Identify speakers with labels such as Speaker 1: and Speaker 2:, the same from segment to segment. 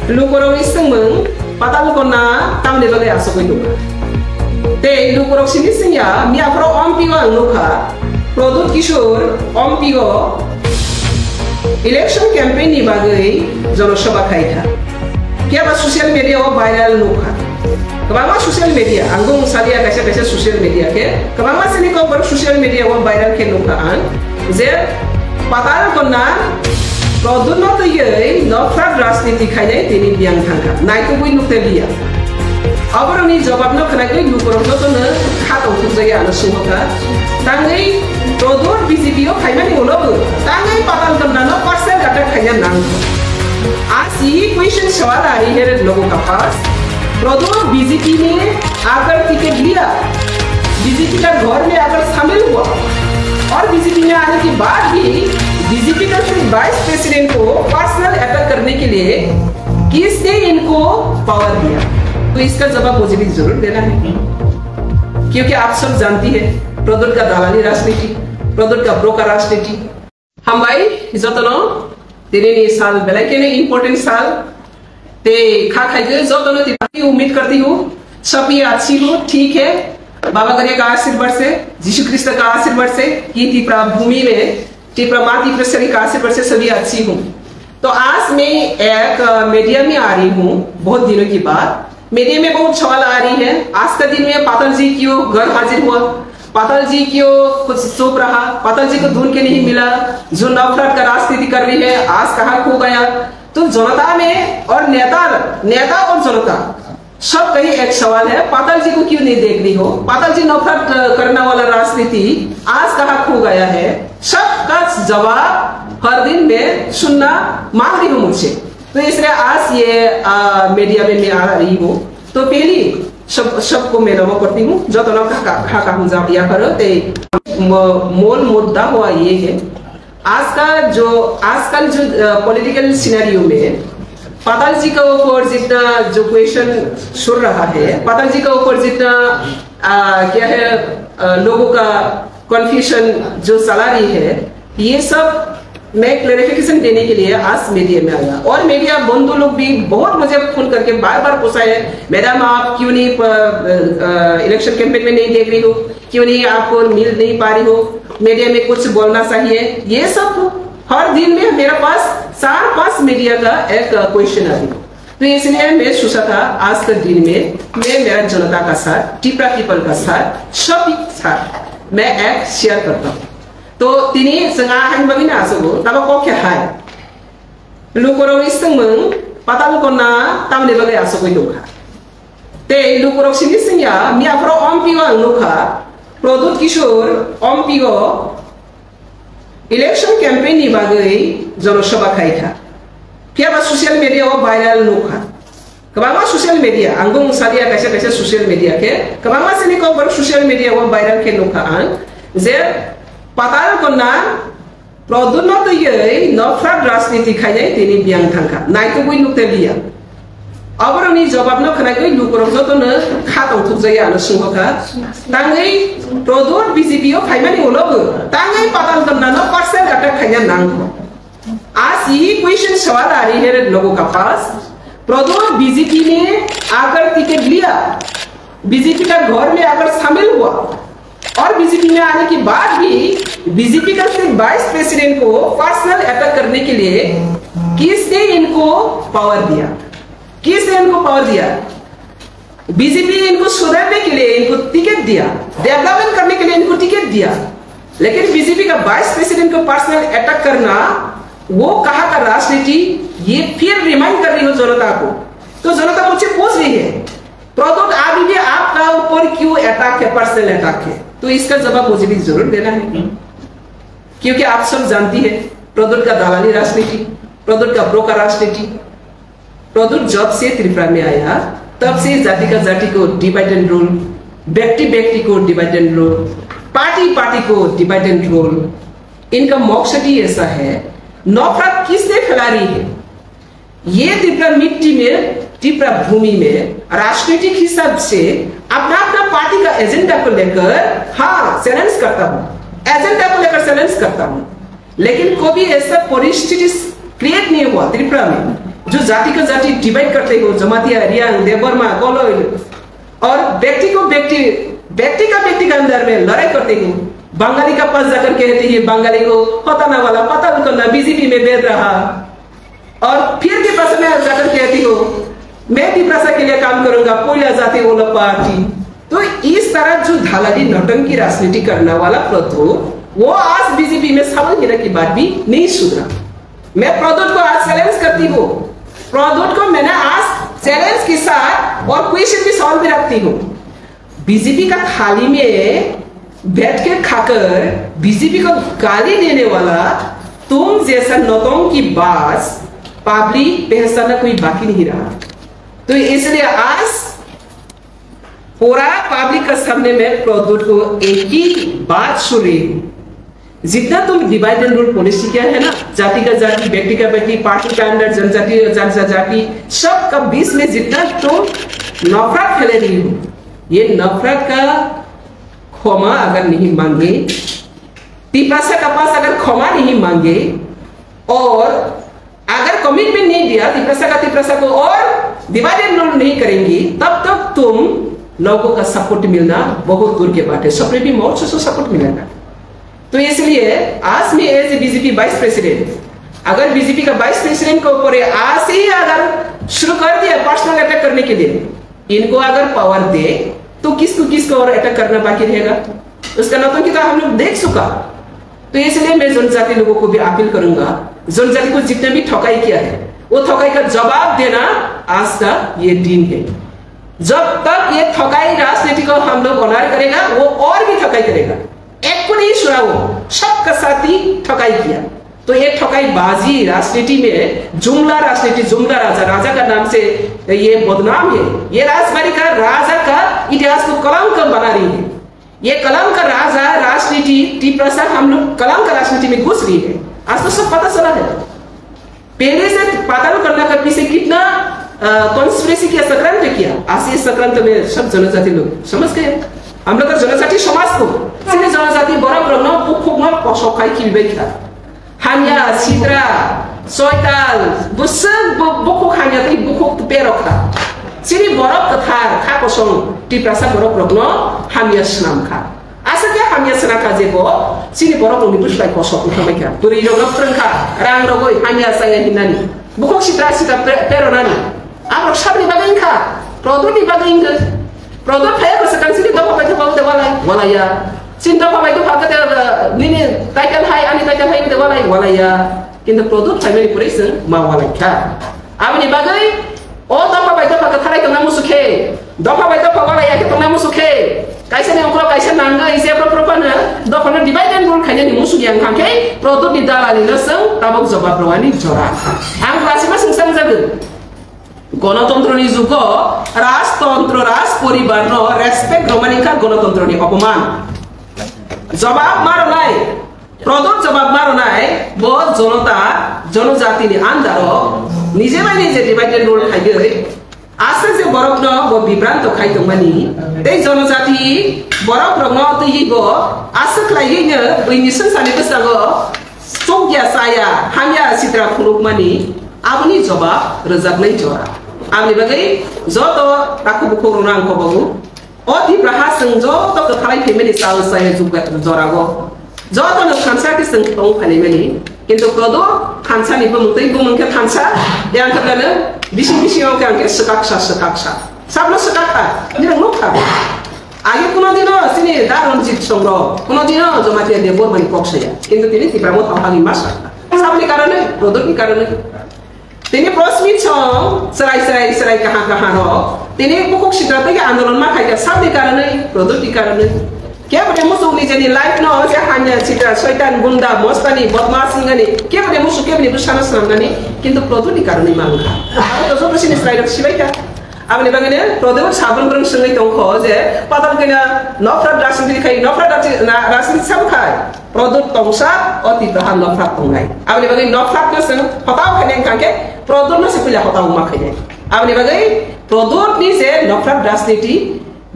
Speaker 1: lukorok iseng meng patal kona tam le bagai aso koi luka te lukorok sini senya mi apro om pigo ang luka produt kishor om pigo election campaign ni bagai जनसभा खाई था क्या बात social media वो viral लुका कबामा social media अंगों सालिया कैसे कैसे social media के कबामा से निको पर सोशल मीडिया वो वायरल के लुका आन जे पाताल कोना produt no to ye nofrat राजनीति खाई जाए तेरी बियांग थांगा नाइ तो कोई नुकते लिया अब रनी जवाब न खना कोई लुकोरो तो न खातो कुछ जगह आना सुमका तांगे produt BJP ओ खाई में निकोलो तांगे पाताल कोना न पर्सन अटैक खाई नांग आज ये क्वेश्चन सवाल आ रही है लोगों का पास प्रोडक्ट बीजेपी ने आकर टिकट लिया बीजेपी का घर में आकर शामिल हुआ और बीजेपी में आने के बाद भी बीजेपी का वाइस प्रेसिडेंट को पर्सनल अटैक करने के लिए किसने इनको पावर दिया तो इसका जवाब मुझे भी जरूर देना है क्योंकि आप सब जानती है प्रोडक्ट का दलाली राजनीति प्रोडक्ट का ब्रोकर राजनीति हम भाई जतनो तेरे लिए साल बेला के लिए इम्पोर्टेंट साल ते खा खाई गए जो दोनों तिपाती उम्मीद करती हूँ सब ये अच्छी हो ठीक है बाबा करिया का आशीर्वाद से यीशु क्रिस्त का आशीर्वाद से कि तिपरा भूमि में तिपरा माटी पर शरीर का आशीर्वाद से सभी अच्छी हूँ तो आज मैं एक मीडिया में आ रही हूँ बहुत दिनों के बाद मीडिया में बहुत सवाल आ रही है आज का दिन में पाताल जी क्यों घर हाजिर हुआ पाताल जी क्यों कुछ चुप रहा पाताल जी को ढूंढ के नहीं मिला जो नफरत का राजनीति कर रही है आज कहाँ खो गया तो जनता में और नेता और जनता सब कहीं एक सवाल है पाताल जी को क्यों नहीं देख रही हो पाताल जी नफरत करने वाला राजनीति आज कहाँ खो गया है सबका जवाब हर दिन में सुनना मांग रही हूँ मुझसे तो इसलिए आज ये मीडिया में मैं आ रही हूँ तो पहली सबको मैं नमो करती हूँ जो तो खा हूँ जब या करो ते मूल मुद्दा हुआ ये है आजकल जो पॉलिटिकल सिनेरियो में पाताल जी का ऊपर जितना जो क्वेश्चन सुन रहा है पाताल जी का ऊपर जितना क्या है लोगों का कन्फ्यूजन जो चला रही है ये सब मैं क्लैरिफिकेशन देने के लिए आज मीडिया में आया और मीडिया बंधु लोग भी बहुत मुझे फोन करके बार बार पूछा है मैडम आप क्यों नहीं इलेक्शन कैंपेन में नहीं देख रही हो क्यों नहीं आपको मिल नहीं पा रही हो मीडिया में कुछ बोलना चाहिए ये सब हर दिन में मेरे पास 4-5 मीडिया का एक क्वेश्चन आ रही तो इसलिए मैं सोचा था आज के दिन में मैं मेरा जनता का साथ टिपरा पीपल का साथ सब साथ मैं एक शेयर करता हूँ तो तिनी संगा हान बगिना आसो तब को क्या है लुकोरो इसंग मंग पाताल कोना tam le bagai aso koi luka te lukoro sini senya mi apro om pigo ang luka produt kishor om pigo election campaign ni bagai जनसभा खाई था क्या बात सोशल मीडिया वो वायरल लुका कबामा सोशल मीडिया अंगों सालिया कैसे कैसे सोशल मीडिया के कबामा से निको पर सोशल मीडिया वो वायरल के लुका आन जे पाताल कोना produt no to ye nofrat राजनीति खाई जाए तेरी बियांग थांगा नाइ तो कोई नुकते लिया अब रनी जवाब न खना कोई लुकोरो तो न खातो थुक जगह आना सुमका तांगे produt BJP ओ खाई में निकोलो तांगे पाताल कोना न पर्सन अटैक खाई नांग आज ये क्वेश्चन सवाल आ रही है लोगों का पास produt BJP ने आकर टिकट लिया BJP का घर में आकर शामिल हुआ और बीजेपी में आने के बाद भी बीजेपी का वाइस प्रेसिडेंट को पर्सनल अटैक करने के लिए किसने इनको पावर दिया बीजेपी इनको सुधारने के लिए इनको टिकट दिया डेवलपमेंट करने के लिए इनको टिकट दिया लेकिन बीजेपी का वाइस प्रेसिडेंट को पर्सनल अटैक करना वो कहाँ का राजनीति ये फिर रिमाइंड कर रही हो जनता को तो जनता मुझसे पूछ रही है प्रोडक्ट अभी भी आपका ऊपर क्यों अटैक है पर्सनल अटैक है तो इसका जवाब मुझे भी जरूर देना है क्योंकि आप सब जानती है प्रोडक्ट का दलाली राजनीति प्रोडक्ट का ब्रोकर राजनीति प्रोडक्ट जब से त्रिपुरा में आया तब से जाति को डिवाइड एंड रूल व्यक्ति को डिवाइड एंड रूल पार्टी को डिवाइड एंड रूल इनका मकसद ही ऐसा है नफरत किसने फैला रही है ये त्रिपुरा मिट्टी में त्रिपुरा भूमि में राजनीतिक हिसाब से अपना पार्टी का एजेंडा को लेकर हाँ चैलेंज करता हूँ लेकिन कभी ऐसा परिस्थिति क्रिएट नहीं हुआ त्रिपुरा में जो जाति का जाति डिवाइड करते हो, जमातिया, रियांग, देवबर्मा, गोलोई, और व्यक्ति का व्यक्ति के अंदर में लड़ाई करते हो। बंगाली का पास जाकर कहते हैं बंगाली को होताना वाला पता करना बीजेपी में बैठ रहा, और फिर के पास में जाकर कहती हो मैं तिप्रासा के लिए काम करूंगा, कोयला जाति वाला पार्टी। तो इस तरह जो धालाली नौटंकी राजनीति करने वाला प्रदोत, वो आज बीजेपी में शामिल होने की बात भी नहीं सुधरा। मैं प्रदोत को आज चैलेंज करती हूँ, प्रदोत को मैंने आज चैलेंज के साथ और क्वेश्चन भी सवाल भी रखती हूँ। बीजेपी का थाली में बैठ के खाकर बीजेपी को गाली देने वाला तुम जैसा नौटंकी बाज पब्लिक पहचानना कोई बाकी नहीं रहा। तो इसलिए आज पूरा पब्लिक का सामने में प्रदोत को एक ही बात सुन रही हूँ, जितना तुम डिवाइड एंड रूल पॉलिसी क्या है ना, जाति का जाति, व्यक्ति का व्यक्ति, पार्टी का अंदर जनजाति जनजाति सब का बीच में जितना तुम नफरत फैले रही हो, ये नफरत का क्षमा अगर नहीं मांगे, तिप्रासा का पास अगर क्षमा नहीं मांगे और अगर कमिटमेंट नहीं दिया तिप्रासा को और डिवाइड एंड रूल नहीं करेंगी, तब तक तुम लोगों का सपोर्ट मिलना बहुत दूर के बात है। सुप्रीम मोर्चा से सपोर्ट मिलेगा। तो इसलिए आज में as a BJP vice president, अगर बीजेपी का वाइस प्रेसिडेंट को ऊपर आज ही अगर शुरू कर दिया पर्सनल अटैक करने के लिए, इनको अगर पावर दे तो किसको और अटैक करना बाकी रहेगा? उसका नौटंकी तो हम लोग देख चुका। तो इसलिए मैं जनजाति लोगों को भी अपील करूंगा, जनजाति को जितने भी ठकाई किया है वो ठकाई का जवाब देना आज का ये दिन है। जब तक ये ठकाई राजनीति को हम लोग ऑनर करेगा, वो और भी ठकाई करेगा। एक को नहीं सुना, वो सबका साथ ही ठकाई किया। तो ये ठकाई बाजी राजनीति में जुमला राजनीति, जुमला राजा का नाम से ये बदनाम है। ये राजबाड़ी का राजा का इतिहास को कलंक बना रही है। ये कलंक राजा राजनीति तिप्रासा हम लोग कलंक राजनीति में घुस रही है। आज तो सब पता चला है। पहले से पाताल करने का पीछे कितना कॉन्स्पिरेसी किया, सक्रांत किया। आज इस सक्रांत में सब जनजाति लोग समझ गए। हम लोग जनजाति समाज को जनजाति बड़ा ब्रह्म बुखुमा पसखाई की बेखा हानिया सिद्रा सोयताल बुसक बुखु खानिया ती बुखु पेरखा सिरी बरक कथार खा कसं तिप्रासा बरक ब्रह्म हानिया स्नाम खा asa ke hamia sana ka jebo sini borok ni busbai ko sok utamai ka turi yo ngaprenka rang rogoi hamia saya hinani bukok sitra pero nani amro sabni bagengka produk di bagengka produk saya ko sekarang sini dopa baca bawa walaya sini dopa baca pakai nini taikan hai ani taikan hai de walaya kinda produk saya ni purisen ma walaka amni bagai oh dopa baca pakai tharai ka namu sukhe dopa baca pakai walaya ke namu sukhe kaisa ni ongkro kaisa nangga isi propana dokona divide and rule khanya ni musuh yang kangke produk di dalali naseng tabok jawab rawani jora ang klasi masing sang jaga গণতন্ত্র ni juga রাজতন্ত্র রাজ পরিবার no respect romanika গণতন্ত্র ni অপমান জবাব মারো নাই প্রদত্ত জবাব মারো নাই বহুত জনতা জনজাতি ni আন্দারো নিজে বাই নিজে ডিভাইড এন্ড রুল খাইগে आसे जे बरफ न बो विभ्रांत खाइदों मानी ते जनजाति बरफ रंग तो हिगो आसे खलाइनो बैनि संसारनि गोसागो सोंगिया साया हामिया सित्रा फुरुक मानी आबनि जवाब रोजाबनाय जरा आंनि बागै जतो ताकु बुखौ रंग को बगु अति प्रहा जों जतो खालाय फेमिलि साल साय जुगा जरागो जतो न खानसा के जों दं फालिमानि किन्तु प्रदो खानसा नि बमुतै बुमंके खानसा yang kadang bisi orang yang sekaksa sablo sekakta ni nggak kah ayo kuno dino sini daron jit songro kuno dino jomati dia buat mani kok saya কিন্তু তিনি tiba-tiba tahu lagi masak sabli karena produk ni karena তিনি prosmit song serai kahan ro তিনি pokok sidra tege andolon makai ka sabli karena produk di karena क्या बड़े मुसुक नी जनी life no जे हान्या चित्रा शैतान गुंडा मस्तानी बदमाश ngani क्या बड़े मुसुक के बने बुसाना ngani किंतु प्रोदो नि कारणे मांगा तो सब सिनि स्लाइड सिबाइका आबनि बागने प्रोदो साबन ब्रं संगै दंखो जे पाताल केना नफ्रत राजनीति खाइ नफ्रत राजनीति सब खाइ प्रोदो तंसा अति प्रहार नफ्रत तंगाइ आबनि बागै नफ्रत न संग हताव खाने काके प्रोदो न सिकुला हताव मा खाइ आबनि बागै प्रोदो नि जे नफ्रत राजनीति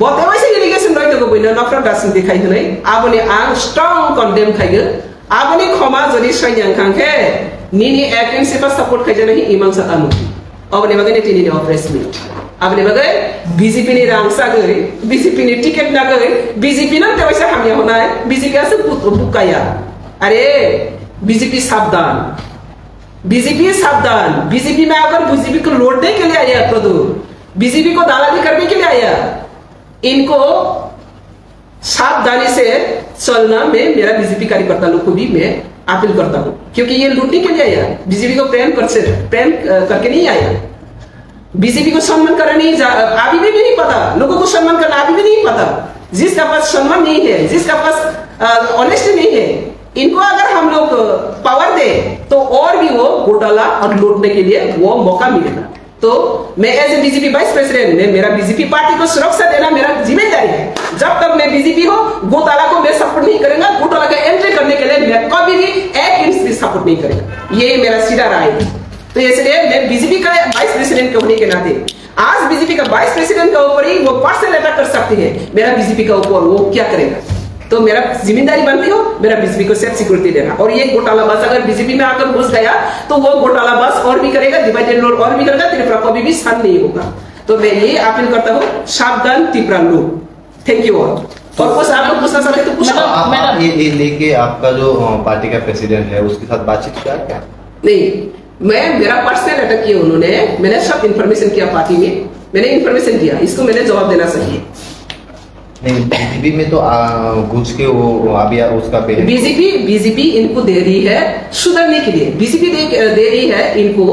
Speaker 1: बहुत ऐसे इरिगेशन रही तो कोई नफ्रत राजनीति खाई नहीं आपने आंग स्ट्रॉन्ग कंडेम खाइए आपने क्षमा जरी सैन्य खांके नीनी एक्टिंग से पर सपोर्ट खाई नहीं इमाम सतानु अब ने बगे टिनी ने प्रेस मीट अब ने बगे बीजेपी ने रंग सा गए बीजेपी ने टिकट ना गए बीजेपी ना तो वैसे हम ये होना है बीजेपी ऐसे बुकाया अरे बीजेपी सावधान बीजेपी में अगर बीजेपी को लौटने के लिए आया तो बीजेपी को दालाली करने के लिए आया इनको सावधानी से चलना मैं मेरा बीजेपी कार्यकर्ता लोग को भी मैं अपील करता हूँ क्योंकि ये लूटने के लिए आया बीजेपी को प्रेम करके नहीं आया बीजेपी को सम्मान करना नहीं अभी भी नहीं पता लोगों को सम्मान करना अभी भी नहीं पता जिसका पास सम्मान नहीं है जिसका पास ऑनेस्टी नहीं है इनको अगर हम लोग पावर दे तो और भी वो घोटाला और लूटने के लिए वो मौका मिलेगा तो मैं as a BJP vice president में मेरा बीजेपी पार्टी को सुरक्षा देना मेरा जिम्मेदारी है जब तक मैं बीजेपी हो घोटाला को मैं सपोर्ट नहीं करूंगा घोटाला का एंट्री करने के लिए मैं कभी भी 1 इंच भी सपोर्ट नहीं करेगा ये मेरा सीधा राय है तो इसलिए मैं बीजेपी का वाइस प्रेसिडेंट होने के नाते आज बीजेपी का वाइस प्रेसिडेंट के ऊपर ही वो पर्सनल अटैक कर सकती है मेरा बीजेपी का ऊपर वो क्या करेगा तो मेरा जिम्मेदारी बनती हो मेरा बीजेपी को सेफ सिक्योरिटी देना और ये घोटालाबाज अगर बीजेपी में आकर घुस गया तो वो घोटालाबाज और भी करेगा डिवाइडेड रोल और भी करेगा त्रिपुरा कभी भी शांत नहीं होगा तो मैं ये अपील करता हूँ सावधान त्रिपुरा लोग थैंक यू ऑल और कुछ आप लोग पूछना चाहते तो पूछो
Speaker 2: ये लेके आपका जो पार्टी का प्रेसिडेंट है उसके साथ बातचीत किया क्या नहीं
Speaker 1: मैं मेरा पर्सनल अटैक किया उन्होंने मैंने सब इन्फॉर्मेशन किया पार्टी में मैंने इन्फॉर्मेशन दिया इसको मैंने जवाब देना चाहिए
Speaker 2: नहीं बीजेपी में तो घुस के वो अभी उसका
Speaker 1: बीजेपी इनको दे रही है सुधरने के लिए बीजेपी दे रही है इनको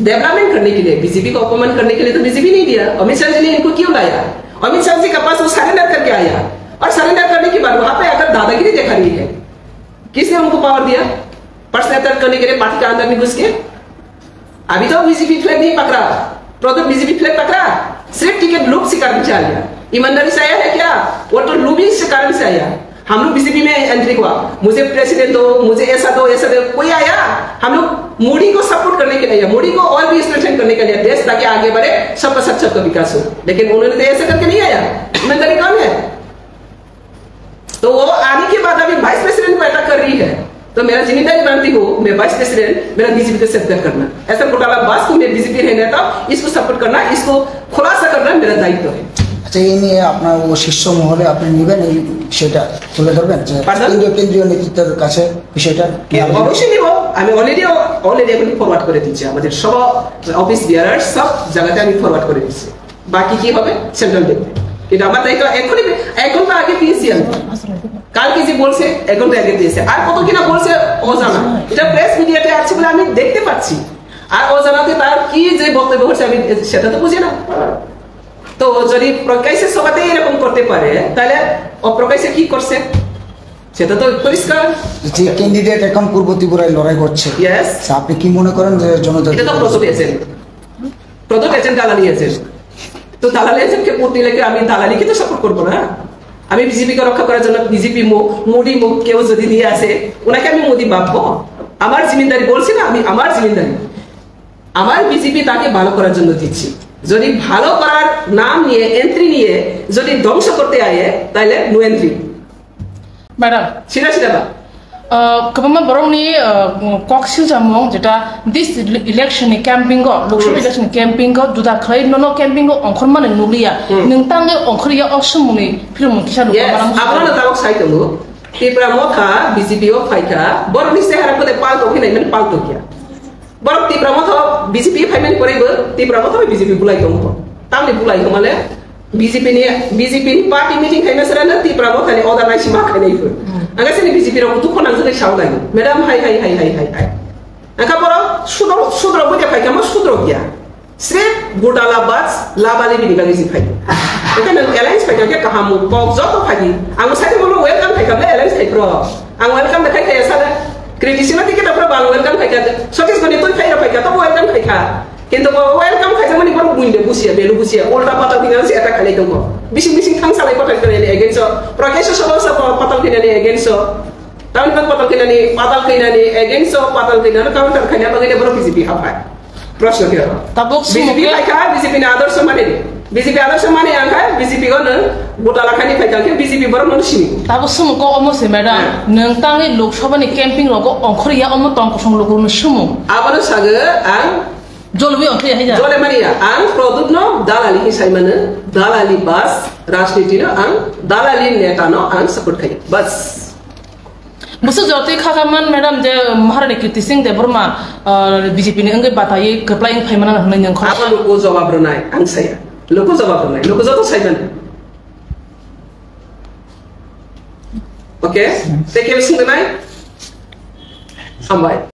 Speaker 1: डेवलपमेंट करने के लिए बीजेपी को अपमान करने के लिए तो बीजेपी नहीं दिया अमित शाह जी ने इनको क्यों लाया अमित शाह जी के पास वो सरेंडर करके आया और सरेंडर करने के बाद वहां पे आकर दादागिरी देखा रही है किसने उनको पावर दिया पर्सनल अटैक करने के लिए पार्टी के अंदर में घुस के अभी तो बीजेपी फ्लैग नहीं पकड़ा प्रोजेक्ट बीजेपी फ्लैग पकड़ा सिर्फ टिकट लूप से कारण से आ गया ईमानदारी से आया है क्या वो तो लूबिंग से कारण से आया हम लोग बीजेपी में एंट्री हुआ मुझे प्रेसिडेंट दो मुझे ऐसा दो कोई आया हम लोग मोदी को सपोर्ट करने के लिए मोदी को और भी स्ट्रेंथन करने के लिए देश ताकि आगे बढ़े सबका सबका विकास हो लेकिन उन्होंने तो ऐसा करके नहीं आया ईमानदारी कौन है तो वो आने के बाद अभी वाइस प्रेसिडेंट को अटैक कर रही है तो मेरा जिम्मेदारी बनती हो मैं वाइस प्रेसिडेंट मेरा बीजेपी को सेफ्टी करना ऐसा घोटालाबाज को मैं बीजेपी रहने था इसको सपोर्ट करना इसको खुलासा करना मेरा दायित्व है
Speaker 3: আচ্ছা এই নিয়ে আপনার ও শীর্ষ মহলে আপনি নেবেন এই সেটা তুলে ধরবেন যে কেন্দ্রীয় নেতৃত্বের কাছে বিষয়টা
Speaker 1: অবশ্যই নিব আমি অলরেডি আমি ফরওয়ার্ড করে দিচ্ছি আমাদের সব অফিস বিয়ারার সব জায়গাতে আমি ফরওয়ার্ড করে দিচ্ছি বাকি কি হবে সেন্ট্রাল দেখবে কিন্তু আমার দায়িত্ব এখন তো আগে দিয়েছি আমি কালকে যে বলছে এখন তো আগে দিয়েছে আর কত কিনা বলছে অজানা এটা প্রেস মিডিয়াতে আছে বলে আমি দেখতে পাচ্ছি আর অজানাতে তার কি যে বক্তব্য হচ্ছে আমি সেটা তো বুঝি না তো যদি প্রকাশ্যে সবাতে এরকম করতে পারে তাহলে অপ্রকাশ্যে কি করছে সেটা তো পরিষ্কার
Speaker 3: যে ক্যান্ডিডেট এখন পূর্ব ত্রিপুরায় লড়াই করছে
Speaker 1: यस
Speaker 3: আপনি কি মনে করেন যে জনতা
Speaker 1: এটা তো প্রদত্ত এজেন্ট দালালি এজেন্ট তো দালালি এজেন্টকে পড়তে লাগে আমি দালালিকে তো সাপোর্ট করব না আমি বিজেপিকে রক্ষা করার জন্য বিজেপি মোদি কেউ যদি নিয়ে আসে ওনাকে আমি মোদি ভাববো আমার জিম্মেদারি বলছি না আমি আমার জিম্মেদারি আমার বিজেপি তাকে ভালো করার জন্য দিচ্ছি যদি ভালো করার নাম নিয়ে এন্ট্রি নিয়ে যদি ধ্বংস করতে আয়ে তাহলে নো এন্ট্রি
Speaker 4: ম্যাডাম
Speaker 1: সিধা বা
Speaker 4: গভর্নমেন্ট বরংনি কক্সিল জামং যেটা দিস ইলেকশন ক্যাম্পিং গো লোকসভা ইলেকশন ক্যাম্পিং গো দুটা খাই ননো ক্যাম্পিং গো অংখন মানে নুলিয়া নংতাংগে অংখরিয়া অসমুনি ফিরমু কিসা লুকা মারাম
Speaker 1: আপনারা তাও সাইতঙ্গো ত্রিপুরা মথা বিজেপি ও ফাইকা বরংনি সেহারা পদে পাল্টো কিনাই মানে পাল্টো কিয়া বরং ত্রিপুরা মথা বিজেপি ফাইমেন্ট করিব ত্রিপুরা মথা বিজেপি বুলাই দমো তামনি বুলাই দমালে বিজেপি পার্টি মিটিং খাইনা সারানা ত্রিপুরা মথা নি অর্গানাইজ মা খাইনাইফো angka sini BJP ro kutu nang sini saw lagi madam hai angka poro sudro bude phai kama sudro kya sref godalabaz labali bini gali si phai eta nang alliance phai kya kahamu kok joto phai ang sai mo welcome phai kama alliance phai pro ang welcome de khai asa criticism ti kita pro bal welcome phai kya sotis goni toi phai ra phai kya to welcome phai kha কিন্তু welcome খাইছে মানে বড় বুইন্ডে বুঝিয়া বেলু বুঝিয়া ওলটা পাতা দিনা সে এটা খালি দঙ্গ বিশিং থাংসালাই পাতা কিনানি এগেইনস প্রকাশ্য সবস পাতা কিনানি এগেইনস টাউন পাতা কিনানি এগেইনস পাতা কিনানি কাউন্টার খাইনা বাগিনে বড় বিজেপি হাফায় প্রশ্ন কি
Speaker 4: তাবক
Speaker 1: বিজেপি ফাইকা বিজেপি না আদর্শ মানে আঙ্কা বিজেপি গন গোটালা খানি ফাইকা বিজেপি বড় মানুষনি
Speaker 4: তাবক সুমুক অমসে ম্যাডাম নং তাঙ্গে লোকসভানি ক্যাম্পিং রগ অংখরিয়া অম তং কসং লগরনো সুমু
Speaker 1: আবারো সাগে আং
Speaker 4: Jolbi ontai hai ja.
Speaker 1: Jole Maria, ang produk no dalali hisai mana, dalali bas, rasniti no ang dalali neta no ang support kaya. Bas.
Speaker 4: Musuh jauh khakaman madam je Maharani Kirti Singh de Burma BJP ni angge batai keplaing payment hanya yang kau.
Speaker 1: Apa luku jawab runai ang saya, luku jawab runai, luku jawab saya mana. Okay, take care sing runai. Sampai.